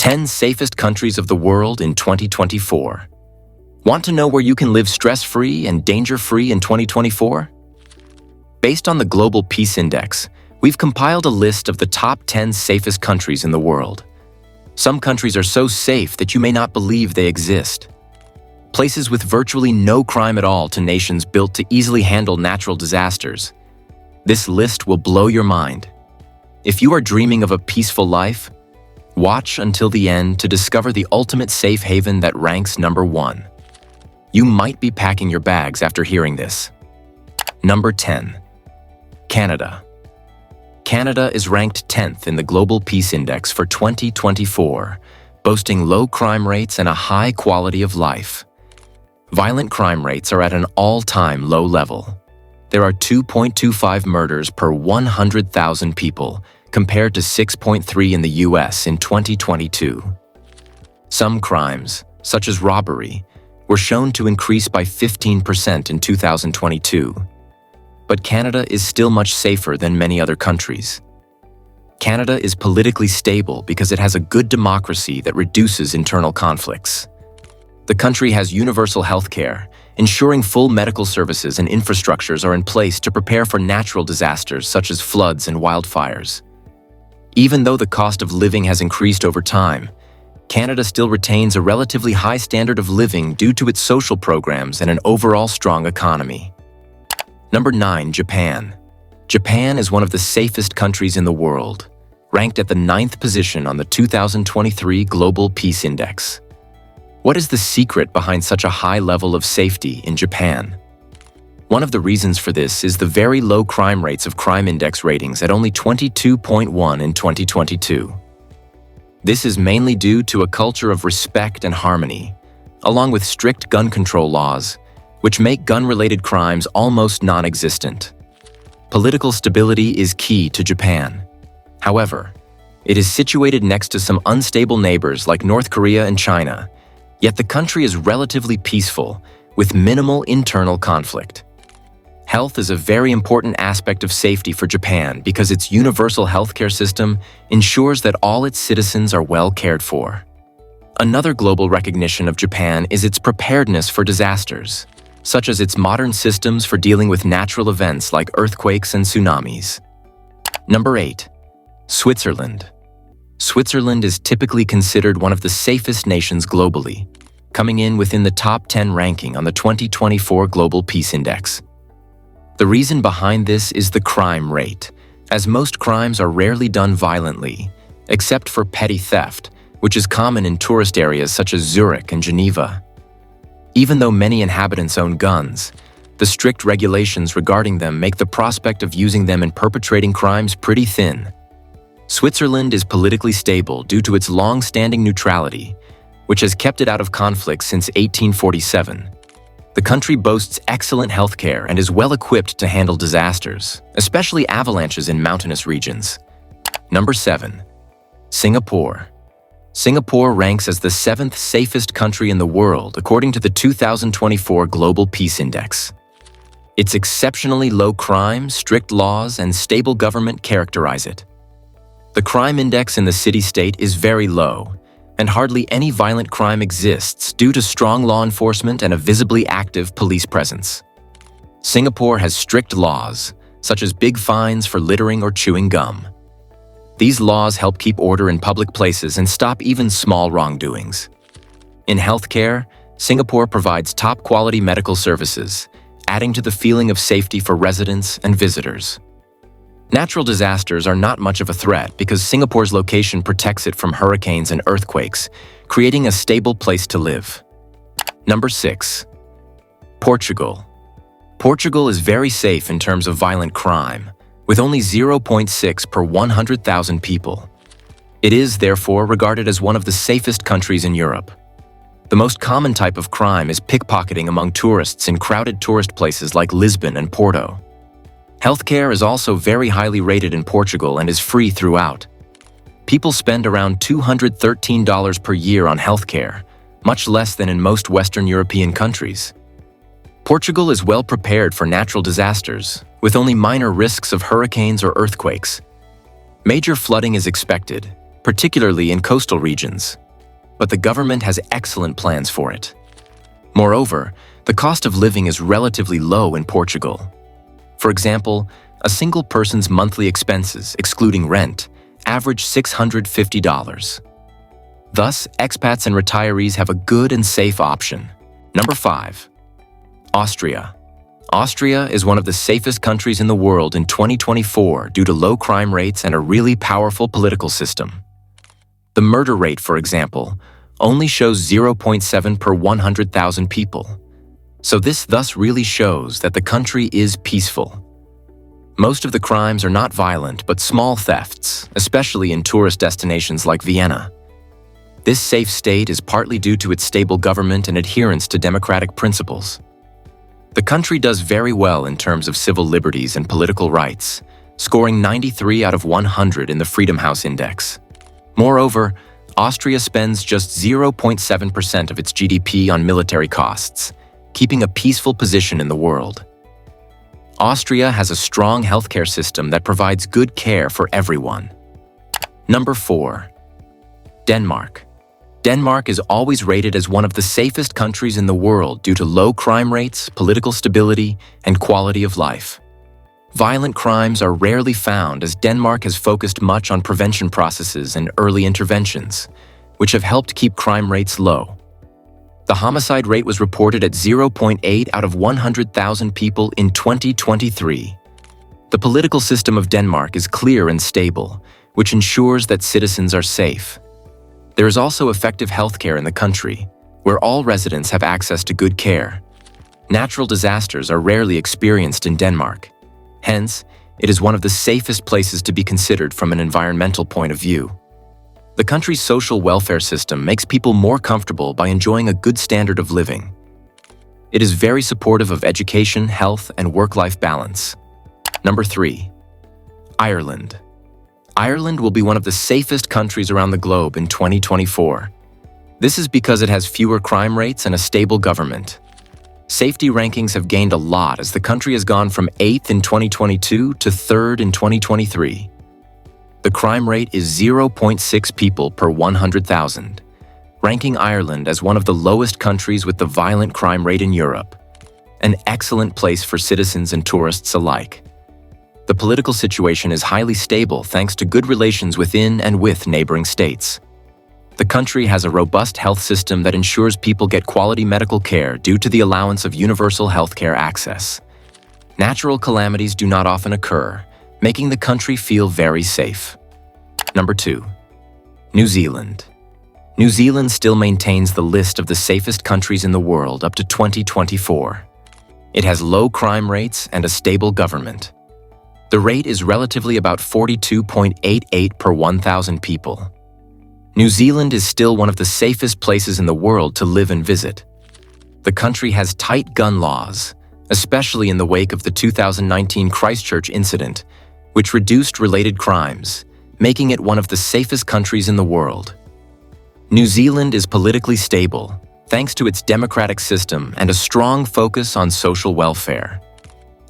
10 Safest Countries of the World in 2024. Want to know where you can live stress-free and danger-free in 2024? Based on the Global Peace Index, we've compiled a list of the top 10 safest countries in the world. Some countries are so safe that you may not believe they exist. Places with virtually no crime at all to nations built to easily handle natural disasters. This list will blow your mind. If you are dreaming of a peaceful life, watch until the end to discover the ultimate safe haven that ranks number 1. You might be packing your bags after hearing this. Number 10. Canada. Canada is ranked 10th in the Global Peace Index for 2024, boasting low crime rates and a high quality of life. Violent crime rates are at an all-time low level. There are 2.25 murders per 100,000 people, compared to 6.3 in the US in 2022. Some crimes, such as robbery, were shown to increase by 15% in 2022. But Canada is still much safer than many other countries. Canada is politically stable because it has a good democracy that reduces internal conflicts. The country has universal health care, ensuring full medical services and infrastructures are in place to prepare for natural disasters such as floods and wildfires. Even though the cost of living has increased over time, Canada still retains a relatively high standard of living due to its social programs and an overall strong economy. Number 9. Japan. Japan is one of the safest countries in the world, ranked at the 9th position on the 2023 Global Peace Index. What is the secret behind such a high level of safety in Japan? One of the reasons for this is the very low crime rates of crime index ratings at only 22.1 in 2022. This is mainly due to a culture of respect and harmony, along with strict gun control laws, which make gun-related crimes almost non-existent. Political stability is key to Japan. However, it is situated next to some unstable neighbors like North Korea and China, yet the country is relatively peaceful, with minimal internal conflict. Health is a very important aspect of safety for Japan because its universal healthcare system ensures that all its citizens are well cared for. Another global recognition of Japan is its preparedness for disasters, such as its modern systems for dealing with natural events like earthquakes and tsunamis. Number 8. Switzerland. Switzerland is typically considered one of the safest nations globally, coming in within the top 10 ranking on the 2024 Global Peace Index. The reason behind this is the crime rate, as most crimes are rarely done violently, except for petty theft, which is common in tourist areas such as Zurich and Geneva. Even though many inhabitants own guns, the strict regulations regarding them make the prospect of using them in perpetrating crimes pretty thin. Switzerland is politically stable due to its long-standing neutrality, which has kept it out of conflict since 1847. The country boasts excellent healthcare and is well equipped to handle disasters, especially avalanches in mountainous regions. Number 7. Singapore. Singapore ranks as the 7th safest country in the world according to the 2024 Global Peace Index. Its exceptionally low crime, strict laws, and stable government characterize it. The crime index in the city-state is very low, and hardly any violent crime exists due to strong law enforcement and a visibly active police presence. Singapore has strict laws, such as big fines for littering or chewing gum. These laws help keep order in public places and stop even small wrongdoings. In healthcare, Singapore provides top-quality medical services, adding to the feeling of safety for residents and visitors. Natural disasters are not much of a threat because Singapore's location protects it from hurricanes and earthquakes, creating a stable place to live. Number 6. Portugal. Portugal is very safe in terms of violent crime, with only 0.6 per 100,000 people. It is, therefore, regarded as one of the safest countries in Europe. The most common type of crime is pickpocketing among tourists in crowded tourist places like Lisbon and Porto. Healthcare is also very highly rated in Portugal and is free throughout. People spend around $213 per year on healthcare, much less than in most Western European countries. Portugal is well prepared for natural disasters, with only minor risks of hurricanes or earthquakes. Major flooding is expected, particularly in coastal regions. But the government has excellent plans for it. Moreover, the cost of living is relatively low in Portugal. For example, a single person's monthly expenses, excluding rent, average $650. Thus, expats and retirees have a good and safe option. Number 5. Austria. Austria is one of the safest countries in the world in 2024 due to low crime rates and a really powerful political system. The murder rate, for example, only shows 0.7 per 100,000 people. So this thus really shows that the country is peaceful. Most of the crimes are not violent but small thefts, especially in tourist destinations like Vienna. This safe state is partly due to its stable government and adherence to democratic principles. The country does very well in terms of civil liberties and political rights, scoring 93 out of 100 in the Freedom House Index. Moreover, Austria spends just 0.7% of its GDP on military costs, keeping a peaceful position in the world. Austria has a strong healthcare system that provides good care for everyone. Number 4. Denmark. Denmark is always rated as one of the safest countries in the world due to low crime rates, political stability, and quality of life. Violent crimes are rarely found as Denmark has focused much on prevention processes and early interventions, which have helped keep crime rates low. The homicide rate was reported at 0.8 out of 100,000 people in 2023. The political system of Denmark is clear and stable, which ensures that citizens are safe. There is also effective healthcare in the country, where all residents have access to good care. Natural disasters are rarely experienced in Denmark. Hence, it is one of the safest places to be considered from an environmental point of view. The country's social welfare system makes people more comfortable by enjoying a good standard of living. It is very supportive of education, health, and work-life balance. Number 3. Ireland. Ireland will be one of the safest countries around the globe in 2024. This is because it has fewer crime rates and a stable government. Safety rankings have gained a lot as the country has gone from 8th in 2022 to 3rd in 2023. The crime rate is 0.6 people per 100,000, ranking Ireland as one of the lowest countries with the violent crime rate in Europe. An excellent place for citizens and tourists alike. The political situation is highly stable thanks to good relations within and with neighboring states. The country has a robust health system that ensures people get quality medical care due to the allowance of universal healthcare access. Natural calamities do not often occur, making the country feel very safe. Number 2. New Zealand. New Zealand still maintains the list of the safest countries in the world up to 2024. It has low crime rates and a stable government. The rate is relatively about 42.88 per 1,000 people. New Zealand is still one of the safest places in the world to live and visit. The country has tight gun laws, especially in the wake of the 2019 Christchurch incident, which reduced related crimes, making it one of the safest countries in the world. New Zealand is politically stable, thanks to its democratic system and a strong focus on social welfare.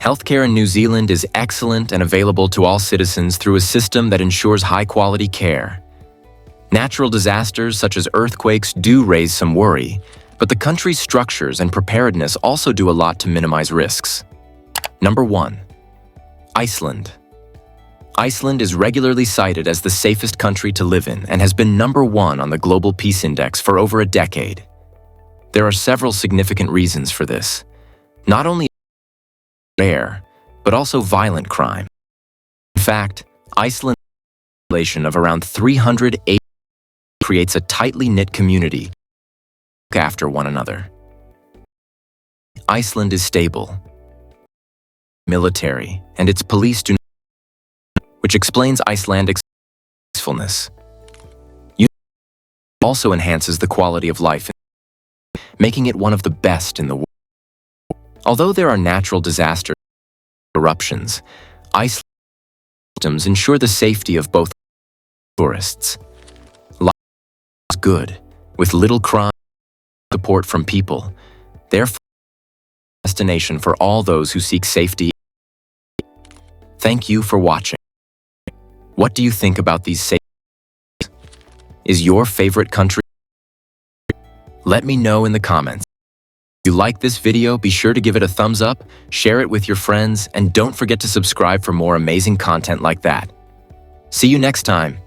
Healthcare in New Zealand is excellent and available to all citizens through a system that ensures high-quality care. Natural disasters such as earthquakes do raise some worry, but the country's structures and preparedness also do a lot to minimize risks. Number 1. Iceland. Iceland is regularly cited as the safest country to live in and has been number 1 on the Global Peace Index for over a decade. There are several significant reasons for this. Not only rare, but also violent crime. In fact, Iceland's population of around 380 creates a tightly knit community to look after one another. Iceland is stable, military, and its police do not, which explains Icelandic's peacefulness. Also enhances the quality of life, making it one of the best in the world. Although there are natural disasters and eruptions, Iceland's systems ensure the safety of both tourists. Life is good, with little crime and support from people. Therefore, a destination for all those who seek safety. Thank you for watching. What do you think about these safety? is your favorite country? Let me know in the comments. If you like this video, be sure to give it a thumbs up, share it with your friends, and don't forget to subscribe for more amazing content like that. See you next time.